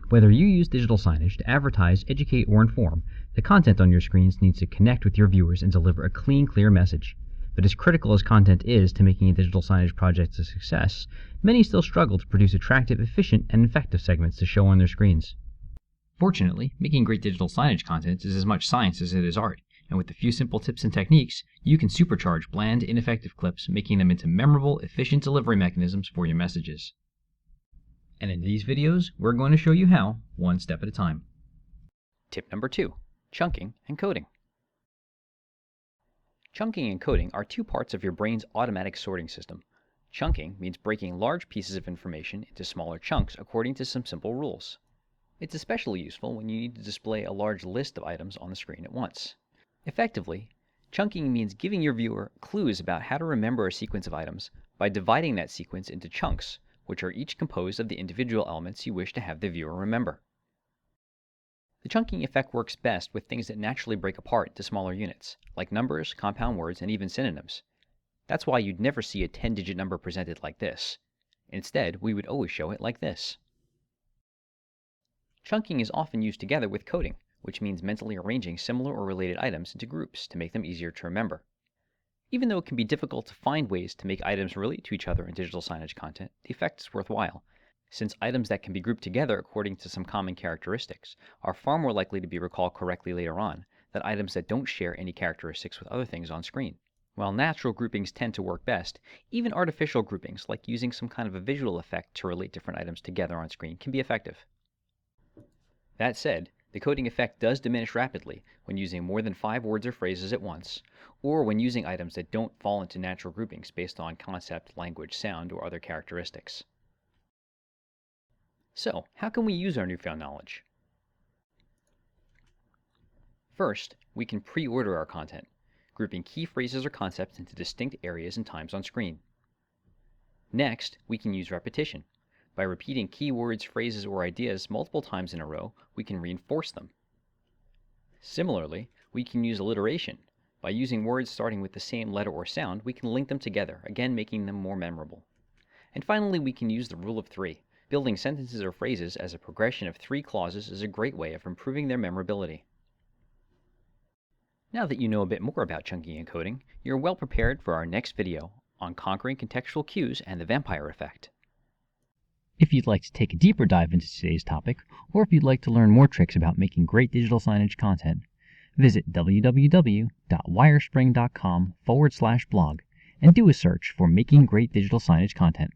Whether you use digital signage to advertise, educate, or inform, the content on your screens needs to connect with your viewers and deliver a clean, clear message. But as critical as content is to making a digital signage project a success, many still struggle to produce attractive, efficient, and effective segments to show on their screens. Fortunately, making great digital signage content is as much science as it is art, and with a few simple tips and techniques, you can supercharge bland, ineffective clips, making them into memorable, efficient delivery mechanisms for your messages. And in these videos, we're going to show you how, one step at a time. Tip number 2, chunking and coding. Chunking and coding are two parts of your brain's automatic sorting system. Chunking means breaking large pieces of information into smaller chunks according to some simple rules. It's especially useful when you need to display a large list of items on the screen at once. Effectively, chunking means giving your viewer clues about how to remember a sequence of items by dividing that sequence into chunks, which are each composed of the individual elements you wish to have the viewer remember. The chunking effect works best with things that naturally break apart into smaller units, like numbers, compound words, and even synonyms. That's why you'd never see a 10-digit number presented like this. Instead, we would always show it like this. Chunking is often used together with coding, which means mentally arranging similar or related items into groups to make them easier to remember. Even though it can be difficult to find ways to make items relate to each other in digital signage content, the effect is worthwhile, since items that can be grouped together according to some common characteristics are far more likely to be recalled correctly later on than items that don't share any characteristics with other things on screen. While natural groupings tend to work best, even artificial groupings, like using some kind of a visual effect to relate different items together on screen, can be effective. That said, the coding effect does diminish rapidly when using more than 5 words or phrases at once, or when using items that don't fall into natural groupings based on concept, language, sound, or other characteristics. So, how can we use our newfound knowledge? First, we can pre-order our content, grouping key phrases or concepts into distinct areas and times on screen. Next, we can use repetition. By repeating key words, phrases, or ideas multiple times in a row, we can reinforce them. Similarly, we can use alliteration. By using words starting with the same letter or sound, we can link them together, again making them more memorable. And finally, we can use the rule of 3. Building sentences or phrases as a progression of 3 clauses is a great way of improving their memorability. Now that you know a bit more about chunking and coding, you're well prepared for our next video on conquering contextual cues and the vampire effect. If you'd like to take a deeper dive into today's topic, or if you'd like to learn more tricks about making great digital signage content, visit www.wirespring.com/blog and do a search for Making Great Digital Signage Content.